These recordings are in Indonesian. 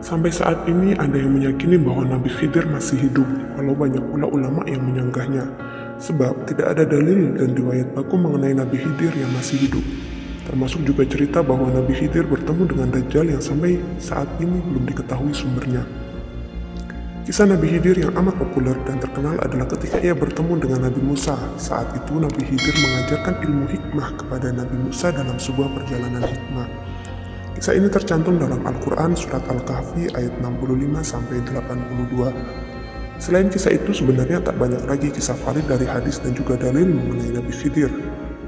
Sampai saat ini ada yang meyakini bahwa Nabi Khidir masih hidup, walau banyak pula ulama yang menyanggahnya. Sebab tidak ada dalil dan riwayat baku mengenai Nabi Khidir yang masih hidup. Termasuk juga cerita bahwa Nabi Khidir bertemu dengan Dajjal yang sampai saat ini belum diketahui sumbernya. Kisah Nabi Khidir yang amat populer dan terkenal adalah ketika ia bertemu dengan Nabi Musa. Saat itu Nabi Khidir mengajarkan ilmu hikmah kepada Nabi Musa dalam sebuah perjalanan hikmah. Kisah ini tercantum dalam Al-Quran Surat Al-Kahfi ayat 65-82. Selain kisah itu sebenarnya tak banyak lagi kisah valid dari hadis dan juga dalil mengenai Nabi Khidir.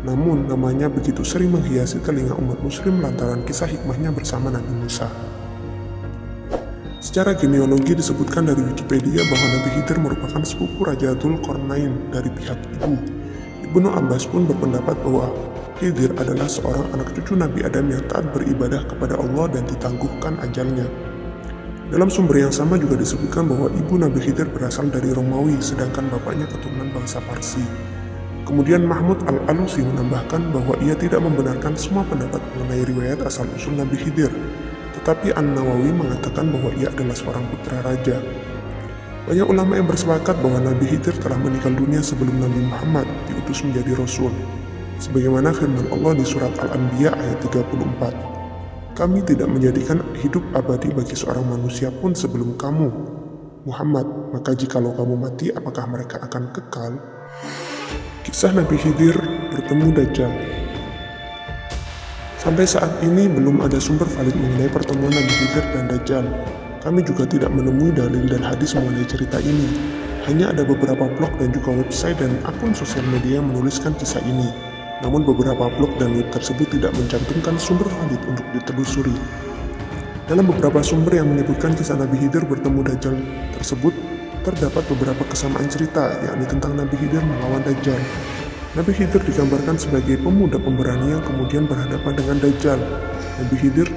Namun namanya begitu sering menghiasi telinga umat muslim lantaran kisah hikmahnya bersama Nabi Musa. Secara genealogi disebutkan dari Wikipedia bahwa Nabi Khidir merupakan sepupu Raja Dzul Qarnain dari pihak ibu. Ibnu Abbas pun berpendapat bahwa Khidir adalah seorang anak cucu Nabi Adam yang taat beribadah kepada Allah dan ditangguhkan ajalnya. Dalam sumber yang sama juga disebutkan bahwa ibu Nabi Khidir berasal dari Romawi, sedangkan bapaknya keturunan bangsa Parsi. Kemudian Mahmud Al-Alusi menambahkan bahwa ia tidak membenarkan semua pendapat mengenai riwayat asal-usul Nabi Khidir, tetapi An-Nawawi mengatakan bahwa ia adalah seorang putra raja. Banyak ulama yang bersepakat bahwa Nabi Khidir telah meninggal dunia sebelum Nabi Muhammad diutus menjadi Rasul. Sebagaimana firman Allah di surat Al-Anbiya ayat 34, "Kami tidak menjadikan hidup abadi bagi seorang manusia pun sebelum kamu, Muhammad, maka jikalau kamu mati, apakah mereka akan kekal?" Kisah Nabi Khidir bertemu Dajjal. Sampai saat ini belum ada sumber valid mengenai pertemuan Nabi Khidir dan Dajjal. Kami juga tidak menemui dalil dan hadis mengenai cerita ini. Hanya ada beberapa blog dan juga website dan akun sosial media yang menuliskan kisah ini. Namun beberapa blog dan web tersebut tidak mencantumkan sumber valid untuk ditelusuri. Dalam beberapa sumber yang menyebutkan kisah Nabi Khidir bertemu Dajjal tersebut, terdapat beberapa kesamaan cerita, yakni tentang Nabi Khidir melawan Dajjal. Nabi Khidir digambarkan sebagai pemuda pemberani yang kemudian berhadapan dengan Dajjal. Nabi Khidir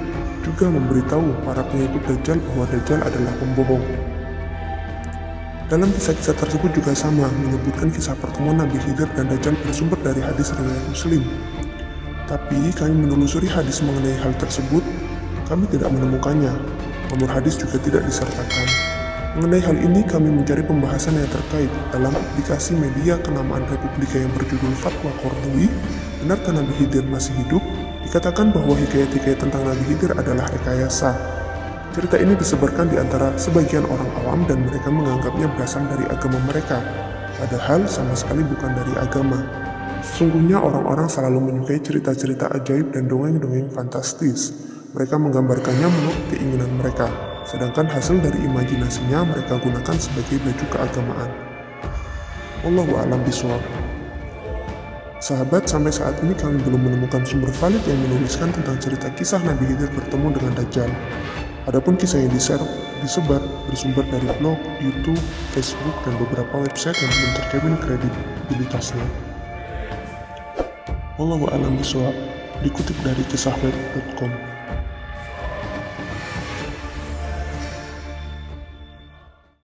juga memberitahu para pengikut Dajjal bahwa Dajjal adalah pembohong. Dalam kisah-kisah tersebut juga sama, menyebutkan kisah pertemuan Nabi Khidir dan Dajjal bersumber dari hadis riwayat Muslim. Tapi kami menelusuri hadis mengenai hal tersebut, kami tidak menemukannya. Nomor hadis juga tidak disertakan. Mengenai hal ini kami mencari pembahasan yang terkait dalam aplikasi media kenamaan Republika yang berjudul Fatwa Qardawi. Benarkah Nabi Khidir masih hidup? Dikatakan bahwa hikayat-hikayat tentang Nabi Khidir adalah rekayasa. Cerita ini disebarkan di antara sebagian orang awam dan mereka menganggapnya berasal dari agama mereka, padahal sama sekali bukan dari agama. Sesungguhnya orang-orang selalu menyukai cerita-cerita ajaib dan dongeng-dongeng fantastis. Mereka menggambarkannya menurut keinginan mereka, sedangkan hasil dari imajinasinya mereka gunakan sebagai baju keagamaan. Wallahu a'lam bishawab. Sahabat, sampai saat ini kami belum menemukan sumber valid yang menuliskan tentang cerita kisah Nabi Khidir bertemu dengan Dajjal. Adapun kisah yang disebar bersumber dari blog, YouTube, Facebook, dan beberapa website yang belum terjamin kredibilitasnya. Wallahu a'lam bishawab, dikutip dari kisahweb.com.